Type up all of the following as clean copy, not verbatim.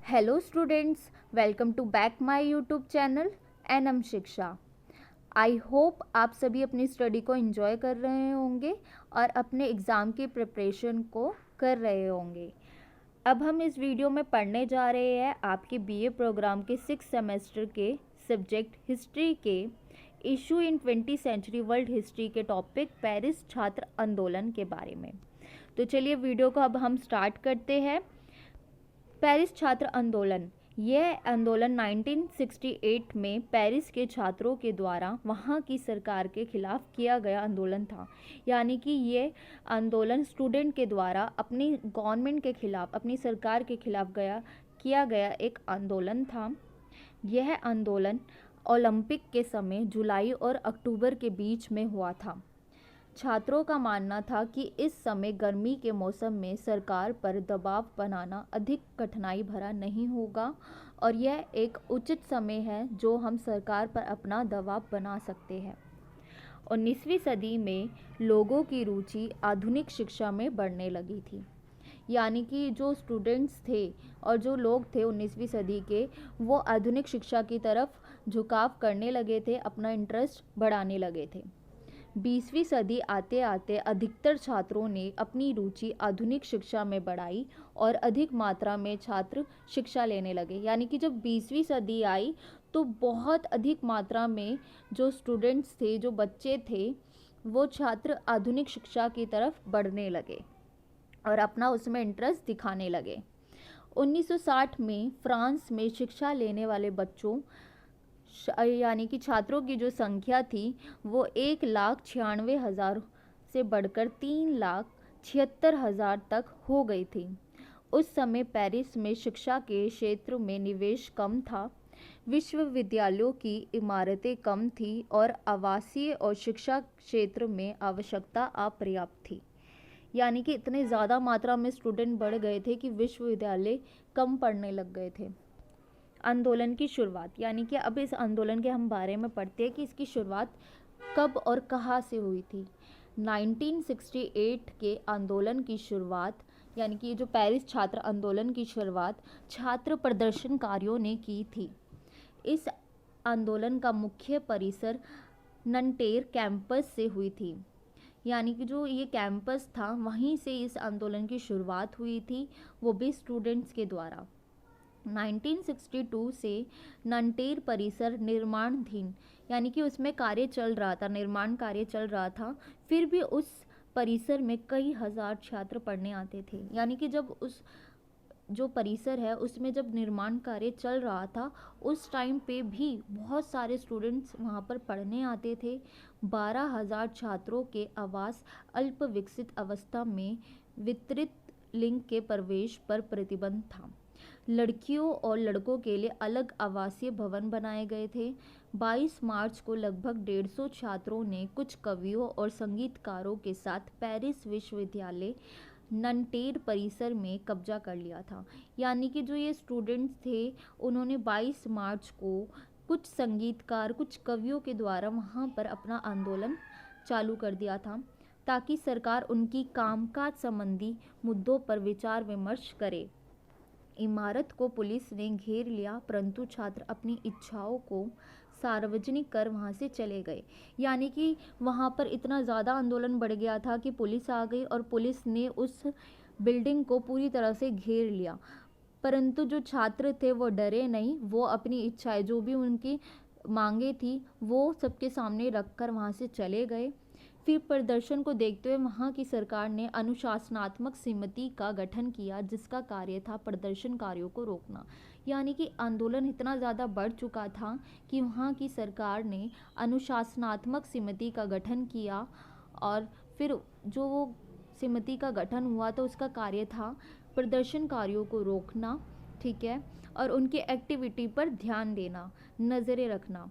Hello students, welcome to back my YouTube channel N M Shiksha. I hope आप सभी अपनी study को एंजॉय कर रहे होंगे और अपने एग्ज़ाम की प्रिपरेशन को कर रहे होंगे। अब हम इस वीडियो में पढ़ने जा रहे हैं आपके बीए प्रोग्राम के 6 सेमेस्टर के सब्जेक्ट हिस्ट्री के इशू इन 20वीं सेंचुरी वर्ल्ड हिस्ट्री के टॉपिक पेरिस छात्र आंदोलन के बारे में। तो चलिए वीडियो को अब हम स्टार्ट करते हैं। पेरिस छात्र आंदोलन, यह आंदोलन 1968 में पेरिस के छात्रों के द्वारा वहाँ की सरकार के खिलाफ किया गया आंदोलन था। यानी कि ये आंदोलन स्टूडेंट के द्वारा अपनी गवर्नमेंट के खिलाफ, अपनी सरकार के खिलाफ किया गया एक आंदोलन था। यह आंदोलन ओलंपिक के समय जुलाई और अक्टूबर के बीच में हुआ था। छात्रों का मानना था कि इस समय गर्मी के मौसम में सरकार पर दबाव बनाना अधिक कठिनाई भरा नहीं होगा और यह एक उचित समय है जो हम सरकार पर अपना दबाव बना सकते हैं। 19वीं सदी में लोगों की रुचि आधुनिक शिक्षा में बढ़ने लगी थी। यानी कि जो स्टूडेंट्स थे और जो लोग थे 19वीं सदी के, वो आधुनिक शिक्षा की तरफ झुकाव करने लगे थे, अपना इंटरेस्ट बढ़ाने लगे थे। 20वीं सदी आते आते अधिकतर छात्रों ने अपनी रुचि आधुनिक शिक्षा में बढ़ाई और अधिक मात्रा में छात्र शिक्षा लेने लगे। यानी कि जब 20वीं सदी आई तो बहुत अधिक मात्रा में जो स्टूडेंट्स थे, जो बच्चे थे, वो छात्र आधुनिक शिक्षा की तरफ बढ़ने लगे और अपना उसमें इंटरेस्ट दिखाने लगे। 1960 में फ्रांस में शिक्षा लेने वाले बच्चों यानी कि छात्रों की जो संख्या थी वो 1,96,000 से बढ़कर 3,76,000 तक हो गई थी। उस समय पेरिस में शिक्षा के क्षेत्र में निवेश कम था, विश्वविद्यालयों की इमारतें कम थी और आवासीय और शिक्षा क्षेत्र में आवश्यकता अपर्याप्त थी। यानी कि इतने ज़्यादा मात्रा में स्टूडेंट बढ़ गए थे कि विश्वविद्यालय कम पढ़ने लग गए थे। आंदोलन की शुरुआत, यानी कि अब इस आंदोलन के हम बारे में पढ़ते हैं कि इसकी शुरुआत कब और कहाँ से हुई थी। 1968 के आंदोलन की शुरुआत, यानी कि जो पेरिस छात्र आंदोलन की शुरुआत छात्र प्रदर्शनकारियों ने की थी। इस आंदोलन का मुख्य परिसर नंटेर कैंपस से हुई थी। यानी कि जो ये कैंपस था वहीं से इस आंदोलन की शुरुआत हुई थी, वो भी स्टूडेंट्स के द्वारा। 1962 से नंटेर परिसर निर्माणाधीन, यानी कि उसमें कार्य चल रहा था, निर्माण कार्य चल रहा था, फिर भी उस परिसर में कई हजार छात्र पढ़ने आते थे। यानी कि जब उस जो परिसर है उसमें जब निर्माण कार्य चल रहा था उस टाइम पे भी बहुत सारे स्टूडेंट्स वहाँ पर पढ़ने आते थे। 12,000 छात्रों के आवास अल्प विकसित अवस्था में वितरित लिंग के प्रवेश पर प्रतिबंध था। लड़कियों और लड़कों के लिए अलग आवासीय भवन बनाए गए थे। 22 मार्च को लगभग 150 छात्रों ने कुछ कवियों और संगीतकारों के साथ पेरिस विश्वविद्यालय नंटेर परिसर में कब्जा कर लिया था। यानी कि जो ये स्टूडेंट्स थे उन्होंने 22 मार्च को कुछ संगीतकार, कुछ कवियों के द्वारा वहाँ पर अपना आंदोलन चालू कर दिया था ताकि सरकार उनकी कामकाज संबंधी मुद्दों पर विचार विमर्श करे। इमारत को पुलिस ने घेर लिया, परंतु छात्र अपनी इच्छाओं को सार्वजनिक कर वहाँ से चले गए। यानी कि वहाँ पर इतना ज़्यादा आंदोलन बढ़ गया था कि पुलिस आ गई और पुलिस ने उस बिल्डिंग को पूरी तरह से घेर लिया। परंतु जो छात्र थे वो डरे नहीं, वो अपनी इच्छाएं, जो भी उनकी मांगे थी, वो सबके सामने रखकर वहाँ से चले गए। फिर प्रदर्शन को देखते हुए वहाँ की सरकार ने अनुशासनात्मक समिति का गठन किया जिसका कार्य था प्रदर्शनकारियों को रोकना। यानी कि आंदोलन इतना ज़्यादा बढ़ चुका था कि वहाँ की सरकार ने अनुशासनात्मक समिति का गठन किया और फिर जो वो समिति का गठन हुआ तो उसका कार्य था प्रदर्शनकारियों को रोकना, ठीक है, और उनकी एक्टिविटी पर ध्यान देना, नज़रें रखना।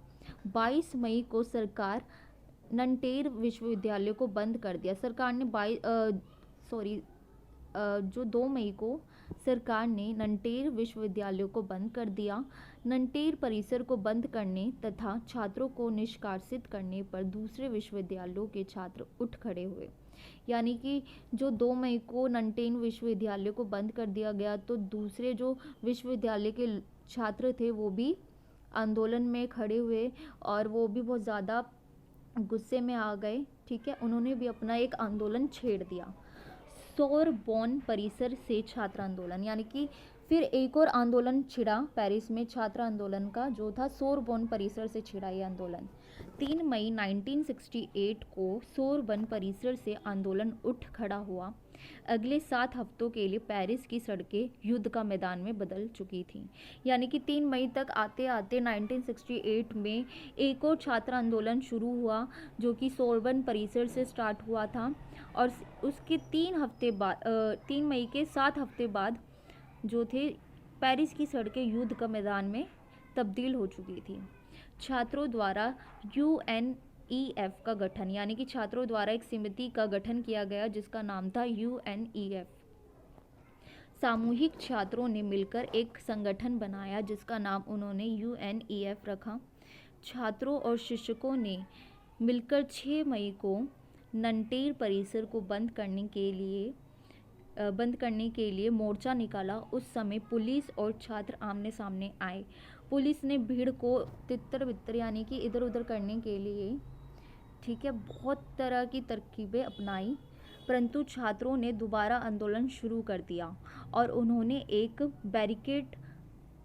22 मई को सरकार नंटेर विश्वविद्यालय को बंद कर दिया। सरकार ने जो 2 मई को सरकार ने नंटेर विश्वविद्यालय को बंद कर दिया। नंटेर परिसर को बंद करने तथा छात्रों को निष्कासित करने पर दूसरे विश्वविद्यालयों के छात्र उठ खड़े हुए। यानी कि जो 2 मई को ननटेन विश्वविद्यालय को बंद कर दिया गया, तो दूसरे जो विश्वविद्यालय के छात्र थे वो भी आंदोलन में खड़े हुए और वो भी बहुत ज़्यादा गुस्से में आ गए। ठीक है, उन्होंने भी अपना एक आंदोलन छेड़ दिया, सोरबोन परिसर से छात्र आंदोलन। यानी कि फिर एक और आंदोलन छिड़ा पेरिस में छात्र आंदोलन का, जो था सोरबोन परिसर से छिड़ा ये आंदोलन। 3 मई 1968 को सोरबन परिसर से आंदोलन उठ खड़ा हुआ। अगले 7 हफ्तों के लिए पेरिस की सड़कें युद्ध का मैदान में बदल चुकी थीं। यानी कि 3 मई तक आते आते 1968 में एक और छात्र आंदोलन शुरू हुआ, जो कि सोरबन परिसर से स्टार्ट हुआ था, और उसके 3 मई के 7 हफ्ते बाद जो थे पेरिस की सड़कें युद्ध का मैदान में तब्दील हो चुकी थी। छात्रों द्वारा UNEF का गठन, यानी कि छात्रों द्वारा एक समिति का गठन किया गया जिसका नाम था UNEF। सामूहिक छात्रों ने मिलकर एक संगठन बनाया जिसका नाम उन्होंने UNEF रखा। छात्रों और शिक्षकों ने मिलकर 6 मई को ननटेन परिसर को बंद करने के लिए मोर्चा निकाला। उस समय पुलिस और छात्र आमने सामने आए। पुलिस ने भीड़ को तितर बितर यानी कि इधर उधर करने के लिए, ठीक है, बहुत तरह की तरकीबें अपनाई, परंतु छात्रों ने दोबारा आंदोलन शुरू कर दिया और उन्होंने एक बैरिकेड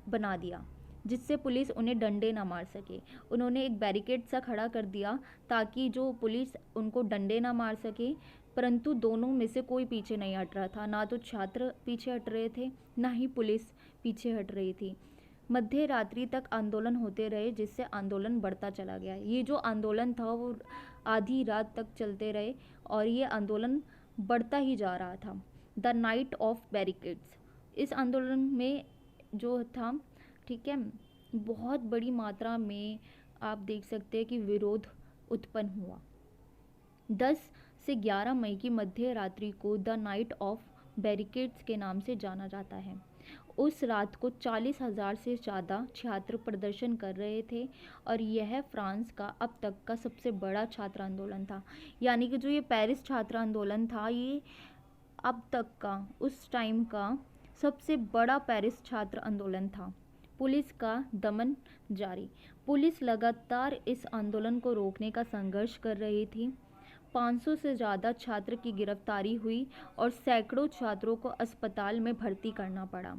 बना दिया जिससे पुलिस उन्हें डंडे ना मार सके। उन्होंने एक बैरिकेड सा खड़ा कर दिया ताकि जो पुलिस उनको डंडे ना मार सके, परंतु दोनों में से कोई पीछे नहीं हट रहा था। ना तो छात्र पीछे हट रहे थे, ना ही पुलिस पीछे हट रही थी। मध्य रात्रि तक आंदोलन होते रहे, जिससे आंदोलन बढ़ता चला गया। ये जो आंदोलन था वो आधी रात तक चलते रहे और ये आंदोलन बढ़ता ही जा रहा था। द नाइट ऑफ बैरिकेड्स, इस आंदोलन में जो था, ठीक है, बहुत बड़ी मात्रा में आप देख सकते हैं कि विरोध उत्पन्न हुआ। 10 से 11 मई की मध्य रात्रि को द नाइट ऑफ बैरिकेड्स के नाम से जाना जाता है। उस रात को 40,000 से ज़्यादा छात्र प्रदर्शन कर रहे थे और यह फ्रांस का अब तक का सबसे बड़ा छात्र आंदोलन था। यानी कि जो ये पेरिस छात्र आंदोलन था, ये अब तक का, उस टाइम का सबसे बड़ा पेरिस छात्र आंदोलन था। पुलिस का दमन जारी। पुलिस लगातार इस आंदोलन को रोकने का संघर्ष कर रही थी। 500 से ज़्यादा छात्र की गिरफ्तारी हुई और सैकड़ों छात्रों को अस्पताल में भर्ती करना पड़ा।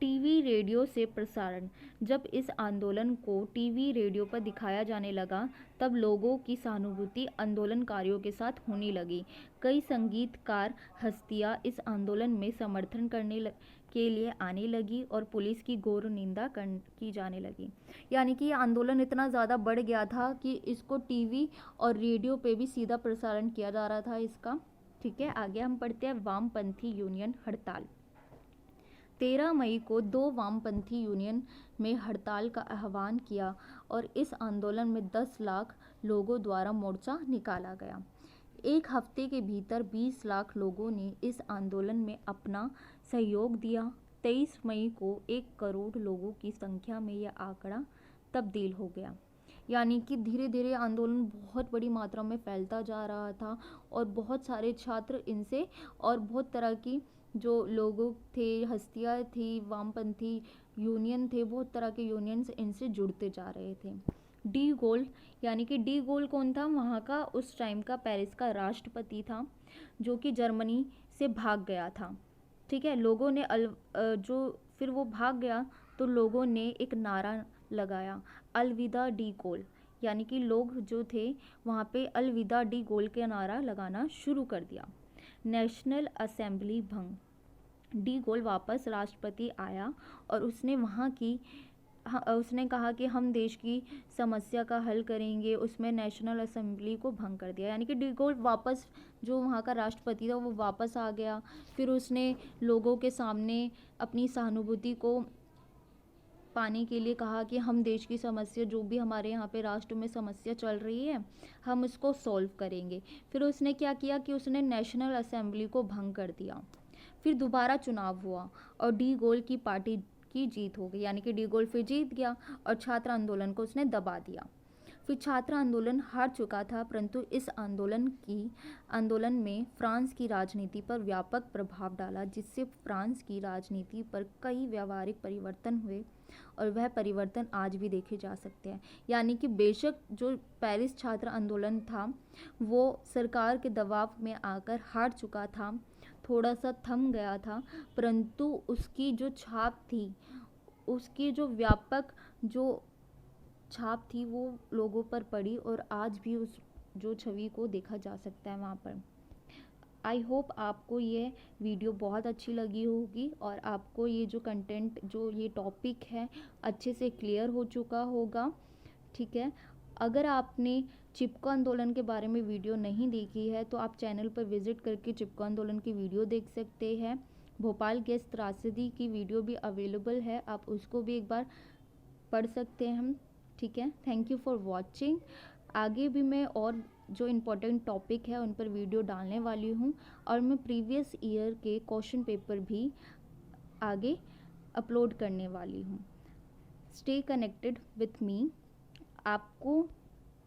टीवी रेडियो से प्रसारण, जब इस आंदोलन को टीवी रेडियो पर दिखाया जाने लगा तब लोगों की सहानुभूति आंदोलनकारियों के साथ होने लगी। कई संगीतकार हस्तियां इस आंदोलन में समर्थन के लिए आने लगी और पुलिस की घोर निंदा की जाने लगी। यानी कि ये आंदोलन इतना ज़्यादा बढ़ गया था कि इसको टीवी और रेडियो पे भी सीधा प्रसारण किया जा रहा था इसका। ठीक है, आगे हम पढ़ते हैं वामपंथी यूनियन हड़ताल। 13 मई को 2 वामपंथी यूनियन में हड़ताल का आह्वान किया और इस आंदोलन में 10 लाख लोगों द्वारा मोर्चा निकाला गया। एक हफ्ते के भीतर 20 लाख लोगों ने इस आंदोलन में अपना सहयोग दिया। 23 मई को 1 करोड़ लोगों की संख्या में यह आंकड़ा तब्दील हो गया। यानी कि धीरे धीरे आंदोलन बहुत बड़ी मात्रा में फैलता जा रहा था और बहुत सारे छात्र इनसे, और बहुत तरह की जो लोग थे, हस्तियाँ थी, वामपंथी यूनियन थे, बहुत तरह के यूनियंस इनसे जुड़ते जा रहे थे। डी गोल, यानी कि डी गोल कौन था? वहाँ का उस टाइम का पेरिस का राष्ट्रपति था, जो कि जर्मनी से भाग गया था। ठीक है, लोगों ने जो फिर वो भाग गया तो लोगों ने एक नारा लगाया, अलविदा डी गोल। यानी कि लोग जो थे वहाँ पे अलविदा डी गोल का नारा लगाना शुरू कर दिया। नेशनल असेंबली भंग। डी गोल वापस राष्ट्रपति आया और उसने कहा कि हम देश की समस्या का हल करेंगे। उसमें नेशनल असेंबली को भंग कर दिया। यानी कि डी गोल वापस, जो वहाँ का राष्ट्रपति था, वो वापस आ गया। फिर उसने लोगों के सामने अपनी सहानुभूति को पाने के लिए कहा कि हम देश की समस्या, जो भी हमारे यहाँ पे राष्ट्र में समस्या चल रही है, हम उसको सॉल्व करेंगे। फिर उसने क्या किया कि उसने नेशनल असेंबली को भंग कर दिया। फिर दोबारा चुनाव हुआ और डी गोल की पार्टी की जीत हो गई। यानी कि डी गोल फिर जीत गया और छात्र आंदोलन को उसने दबा दिया। फिर छात्र आंदोलन हार चुका था, परंतु इस आंदोलन में फ्रांस की राजनीति पर व्यापक प्रभाव डाला, जिससे फ्रांस की राजनीति पर कई व्यावहारिक परिवर्तन हुए और वह परिवर्तन आज भी देखे जा सकते हैं। यानी कि बेशक जो पेरिस छात्र आंदोलन था वो सरकार के दबाव में आकर हार चुका था, थोड़ा सा थम गया था, परंतु उसकी जो छाप थी, उसकी जो व्यापक जो छाप थी वो लोगों पर पड़ी और आज भी उस जो छवि को देखा जा सकता है वहाँ पर। आई होप आपको ये वीडियो बहुत अच्छी लगी होगी और आपको ये जो कंटेंट, जो ये टॉपिक है, अच्छे से क्लियर हो चुका होगा। ठीक है, अगर आपने चिपको आंदोलन के बारे में वीडियो नहीं देखी है तो आप चैनल पर विजिट करके चिपको आंदोलन की वीडियो देख सकते हैं। भोपाल गैस त्रासदी की वीडियो भी अवेलेबल है, आप उसको भी एक बार पढ़ सकते हैं हम। ठीक है, थैंक यू फॉर वॉचिंग। आगे भी मैं और जो इम्पोर्टेंट टॉपिक है उन पर वीडियो डालने वाली हूँ और मैं प्रीवियस ईयर के क्वेश्चन पेपर भी आगे अपलोड करने वाली हूँ। Stay connected with me. आपको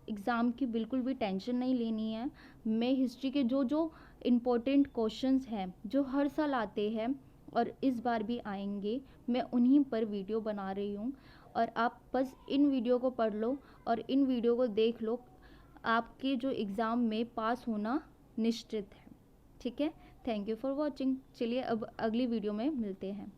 एग्ज़ाम की बिल्कुल भी टेंशन नहीं लेनी है। मैं हिस्ट्री के जो जो इम्पोर्टेंट क्वेश्चंस हैं जो हर साल आते हैं और इस बार भी आएंगे, मैं उन्हीं पर वीडियो बना रही हूँ और आप बस इन वीडियो को पढ़ लो और इन वीडियो को देख लो, आपके जो एग्ज़ाम में पास होना निश्चित है। ठीक है, थैंक यू फॉर वॉचिंग। चलिए अब अगली वीडियो में मिलते हैं।